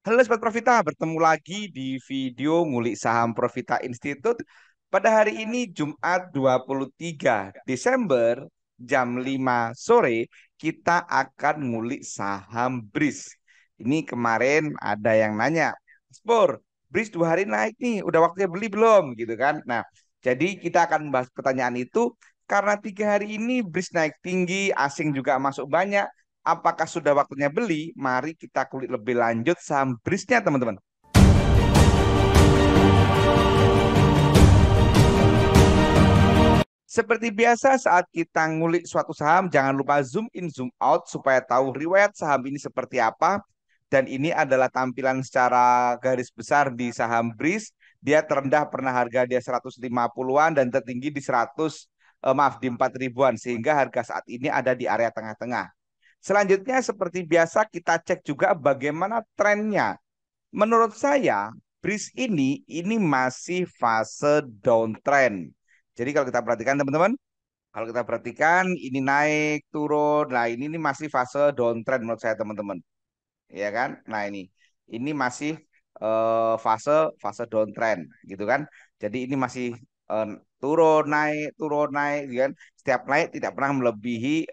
Halo Sobat Profita, bertemu lagi di video ngulik saham Profita Institute. Pada hari ini Jumat 23 Desember jam 5 sore kita akan ngulik saham BRIS. Ini kemarin ada yang nanya, Spor, BRIS 2 hari naik nih, udah waktunya beli belum? Gitu kan. Nah, jadi kita akan bahas pertanyaan itu karena 3 hari ini BRIS naik tinggi, asing juga masuk banyak. Apakah sudah waktunya beli? Mari kita kulik lebih lanjut saham BRIS-nya, teman-teman. Seperti biasa, saat kita ngulik suatu saham, jangan lupa zoom in, zoom out supaya tahu riwayat saham ini seperti apa. Dan ini adalah tampilan secara garis besar di saham BRIS. Dia terendah pernah harga dia 150-an dan tertinggi di 100, maaf, di 4 ribuan. Sehingga harga saat ini ada di area tengah-tengah. Selanjutnya, seperti biasa, kita cek juga bagaimana trennya. Menurut saya, BRIS ini masih fase downtrend. Jadi kalau kita perhatikan teman-teman, kalau kita perhatikan ini naik turun. Nah, ini masih fase downtrend menurut saya teman-teman. Ya kan? Nah, ini masih fase fase downtrend gitu kan. Jadi ini masih eh, turun naik gitu kan. Setiap naik tidak pernah melebihi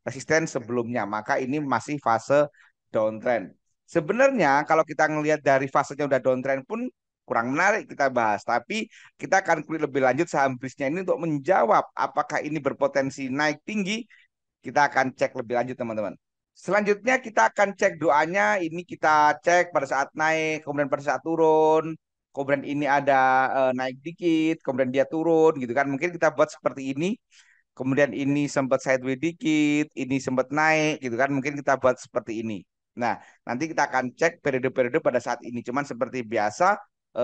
resisten sebelumnya. Maka ini masih fase downtrend. Sebenarnya kalau kita ngelihat dari fasenya udah downtrend pun kurang menarik kita bahas. Tapi kita akan kulik lebih lanjut saham BRIS-nya ini untuk menjawab apakah ini berpotensi naik tinggi. Kita akan cek lebih lanjut teman-teman. Selanjutnya kita akan cek doanya. Ini kita cek pada saat naik, kemudian pada saat turun. Kemudian ini ada naik dikit, kemudian dia turun gitu kan. Mungkin kita buat seperti ini. Kemudian ini sempat sideways dikit, ini sempat naik gitu kan. Mungkin kita buat seperti ini. Nah, nanti kita akan cek periode-periode pada saat ini. Cuman seperti biasa,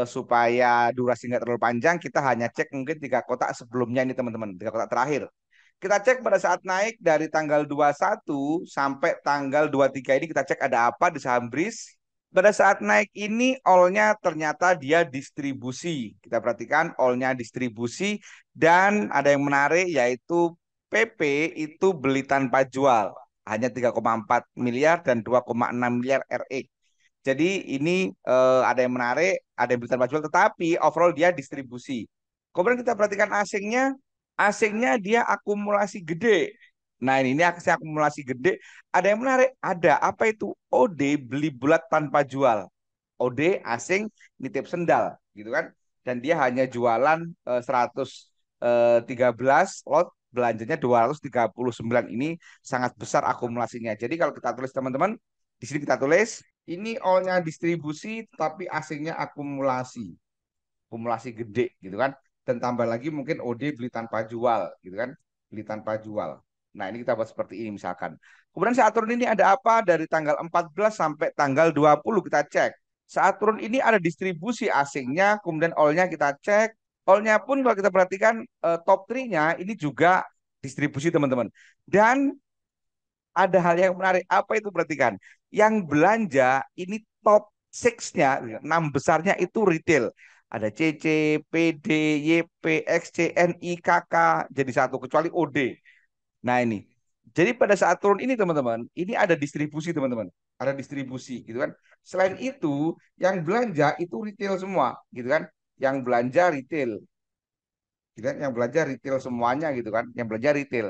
supaya durasi nggak terlalu panjang, kita hanya cek mungkin 3 kotak sebelumnya ini teman-teman. 3 kotak terakhir. Kita cek pada saat naik dari tanggal 21 sampai tanggal 23 ini kita cek ada apa di saham BRIS. Pada saat naik ini all-nya ternyata dia distribusi. Kita perhatikan all-nya distribusi dan ada yang menarik yaitu PP itu beli tanpa jual. Hanya 3,4 miliar dan 2,6 miliar RE. Jadi ini ada yang menarik, ada yang beli tanpa jual, tetapi overall dia distribusi. Kemudian kita perhatikan asingnya, asingnya dia akumulasi gede. Nah ini akumulasi gede. Ada yang menarik, ada apa itu? OD beli bulat tanpa jual. OD asing nitip sendal, gitu kan? Dan dia hanya jualan 113 lot, belanjanya 239. Ini sangat besar akumulasinya. Jadi kalau kita tulis teman-teman, di sini kita tulis ini all-nya distribusi tapi asingnya akumulasi. Akumulasi gede gitu kan. Dan tambah lagi mungkin OD beli tanpa jual gitu kan. Beli tanpa jual. Nah, ini kita buat seperti ini misalkan. Kemudian saat turun ini ada apa? Dari tanggal 14 sampai tanggal 20 kita cek. Saat turun ini ada distribusi asingnya, kemudian all-nya kita cek. All-nya pun kalau kita perhatikan top 3-nya ini juga distribusi teman-teman. Dan ada hal yang menarik. Apa itu perhatikan? Yang belanja ini top 6-nya, 6 besarnya itu retail. Ada CC, PD, YP, XC, NI, KK, jadi satu kecuali OD. Nah ini. Jadi pada saat turun ini teman-teman, ini ada distribusi teman-teman. Ada distribusi gitu kan. Selain itu, yang belanja itu retail semua gitu kan. Yang belanja retail. Gitu kan? Yang belanja retail semuanya gitu kan. Yang belanja retail.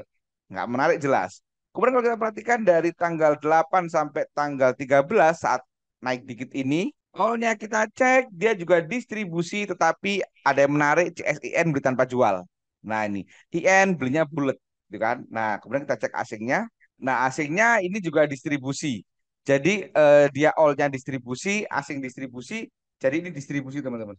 Nggak menarik jelas. Kemudian kalau kita perhatikan dari tanggal 8 sampai tanggal 13 saat naik dikit ini, call-nya kita cek, dia juga distribusi tetapi ada yang menarik CSIN beli tanpa jual. Nah ini, IN belinya bulat gitu kan. Nah kemudian kita cek asingnya. Nah asingnya ini juga distribusi. Jadi dia all-nya distribusi, asing distribusi, jadi ini distribusi teman-teman.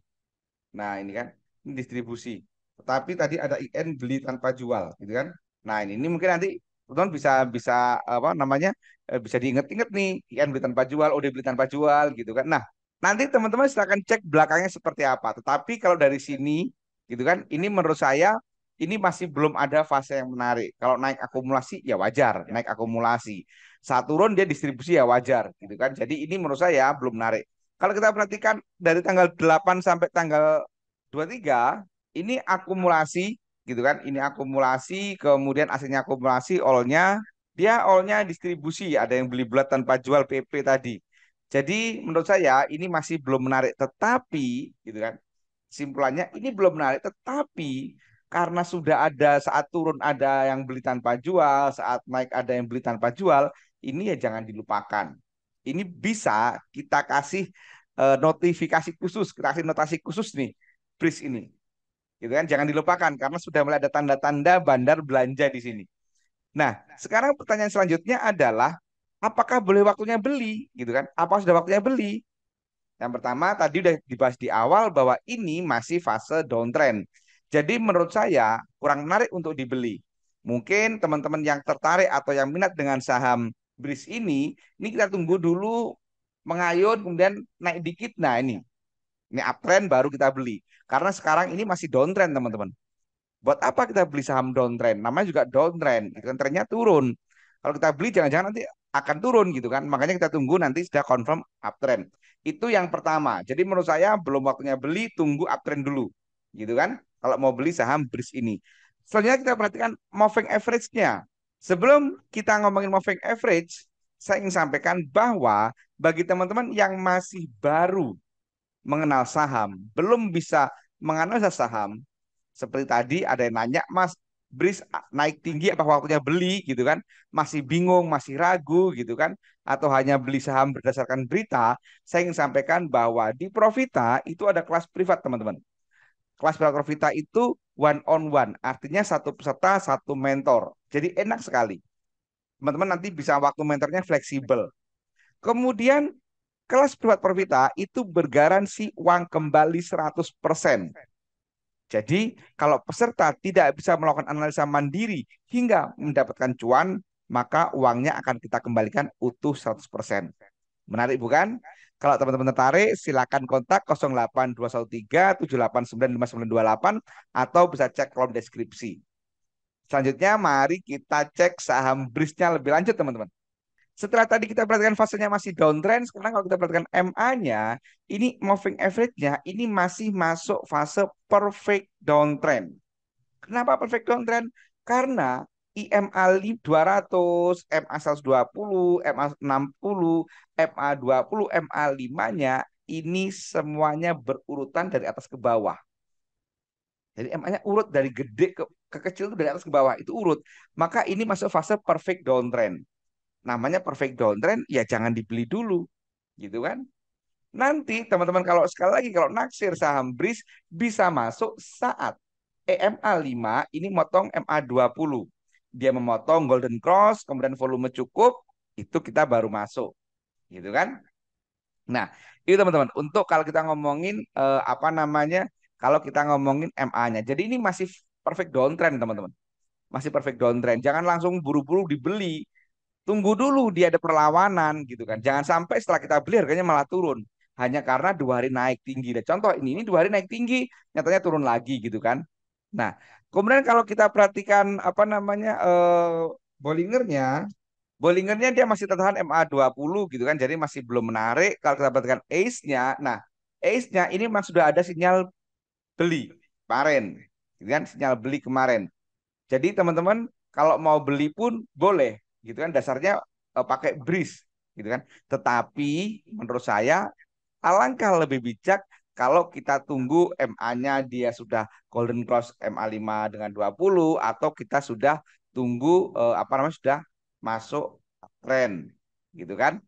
Nah ini kan, ini distribusi. Tetapi tadi ada IN beli tanpa jual, gitu kan? Nah ini mungkin nanti teman bisa bisa apa namanya bisa diinget-inget nih IN beli tanpa jual, OD beli tanpa jual, gitu kan? Nah nanti teman-teman silakan cek belakangnya seperti apa. Tetapi kalau dari sini, gitu kan? Ini menurut saya ini masih belum ada fase yang menarik. Kalau naik akumulasi ya wajar, naik akumulasi. Saat turun dia distribusi ya wajar, gitu kan? Jadi ini menurut saya belum menarik. Kalau kita perhatikan dari tanggal 8 sampai tanggal 23 ini akumulasi gitu kan. Ini akumulasi, kemudian aslinya akumulasi all-nya dia all-nya distribusi, ada yang beli bulat tanpa jual PP tadi. Jadi menurut saya ini masih belum menarik, tetapi gitu kan. Simpulannya ini belum menarik, tetapi karena sudah ada saat turun ada yang beli tanpa jual, saat naik ada yang beli tanpa jual, ini ya jangan dilupakan. Ini bisa kita kasih notifikasi khusus, kita kasih notasi khusus nih, BRIS ini. Gitu kan, jangan dilupakan karena sudah mulai ada tanda-tanda bandar belanja di sini. Nah, sekarang pertanyaan selanjutnya adalah apakah boleh waktunya beli, gitu kan? Apa sudah waktunya beli? Yang pertama tadi udah dibahas di awal bahwa ini masih fase downtrend. Jadi menurut saya kurang menarik untuk dibeli. Mungkin teman-teman yang tertarik atau yang minat dengan saham BRIS ini kita tunggu dulu mengayun kemudian naik dikit. Nah ini uptrend baru kita beli. Karena sekarang ini masih downtrend teman-teman. Buat apa kita beli saham downtrend? Namanya juga downtrend, kan trennya turun. Kalau kita beli jangan-jangan nanti akan turun gitu kan. Makanya kita tunggu nanti sudah confirm uptrend. Itu yang pertama. Jadi menurut saya belum waktunya beli, tunggu uptrend dulu. Gitu kan? Kalau mau beli saham BRIS ini. Selanjutnya kita perhatikan moving average-nya. Sebelum kita ngomongin moving average, saya ingin sampaikan bahwa bagi teman-teman yang masih baru mengenal saham, belum bisa menganalisa saham, seperti tadi ada yang nanya, Mas, BRIS naik tinggi apa waktunya beli gitu kan? Masih bingung, masih ragu gitu kan? Atau hanya beli saham berdasarkan berita? Saya ingin sampaikan bahwa di Profita itu ada kelas privat, teman-teman. Kelas privat Profita itu one on one, artinya satu peserta, satu mentor. Jadi enak sekali. Teman-teman nanti bisa waktu mentornya fleksibel. Kemudian kelas privat Profita itu bergaransi uang kembali 100%. Jadi, kalau peserta tidak bisa melakukan analisa mandiri hingga mendapatkan cuan, maka uangnya akan kita kembalikan utuh 100%. Menarik bukan? Kalau teman-teman tertarik, silakan kontak 082137895928 atau bisa cek kolom deskripsi. Selanjutnya, mari kita cek saham BRIS-nya lebih lanjut, teman-teman. Setelah tadi kita perhatikan fasenya masih downtrend, sekarang kalau kita perhatikan MA-nya, ini moving average-nya ini masih masuk fase perfect downtrend. Kenapa perfect downtrend? Karena IMA 200, MA 120, MA 60, MA 20, MA 5-nya ini semuanya berurutan dari atas ke bawah. Jadi MA-nya urut dari gede ke kecil itu dari atas ke bawah, itu urut. Maka ini masuk fase perfect downtrend. Namanya perfect downtrend, ya jangan dibeli dulu, gitu kan? Nanti teman-teman kalau sekali lagi kalau naksir saham BRIS bisa masuk saat EMA 5 ini motong MA 20. Dia memotong golden cross, kemudian volume cukup, itu kita baru masuk, gitu kan? Nah, itu teman-teman. Untuk kalau kita ngomongin apa namanya? Kalau kita ngomongin MA-nya. Jadi ini masih perfect downtrend, teman-teman. Masih perfect downtrend. Jangan langsung buru-buru dibeli, tunggu dulu dia ada perlawanan gitu kan. Jangan sampai setelah kita beli harganya malah turun. Hanya karena 2 hari naik tinggi. Dan contoh ini 2 hari naik tinggi, nyatanya turun lagi gitu kan. Nah, kemudian kalau kita perhatikan apa namanya Bollingernya, Bollingernya dia masih tertahan MA 20 gitu kan. Jadi masih belum menarik. Kalau kita perhatikan ACE-nya, nah ACE-nya ini memang sudah ada sinyal beli kemarin, gitu kan? Sinyal beli kemarin. Jadi teman-teman kalau mau beli pun boleh, gitu kan? Dasarnya pakai BRIS, gitu kan? Tetapi menurut saya alangkah lebih bijak kalau kita tunggu MA-nya dia sudah golden cross MA 5 dengan 20 atau kita sudah tunggu apa namanya sudah masuk tren, gitu kan?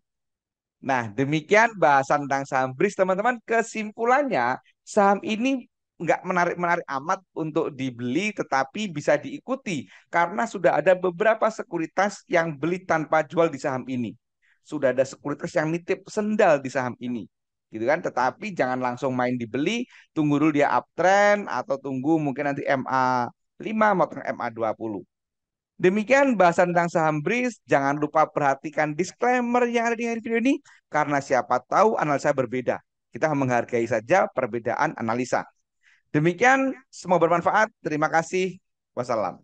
Nah, demikian bahasan tentang saham BRIS, teman-teman. Kesimpulannya, saham ini nggak menarik-menarik amat untuk dibeli, tetapi bisa diikuti karena sudah ada beberapa sekuritas yang beli tanpa jual di saham ini. Sudah ada sekuritas yang nitip sendal di saham ini, gitu kan? Tetapi jangan langsung main dibeli, tunggu dulu dia uptrend atau tunggu mungkin nanti MA 5 mau MA 20. Demikian bahasan tentang saham BRIS. Jangan lupa perhatikan disclaimer yang ada di akhir video ini karena siapa tahu analisa berbeda. Kita menghargai saja perbedaan analisa. Demikian, semoga bermanfaat. Terima kasih. Wassalam.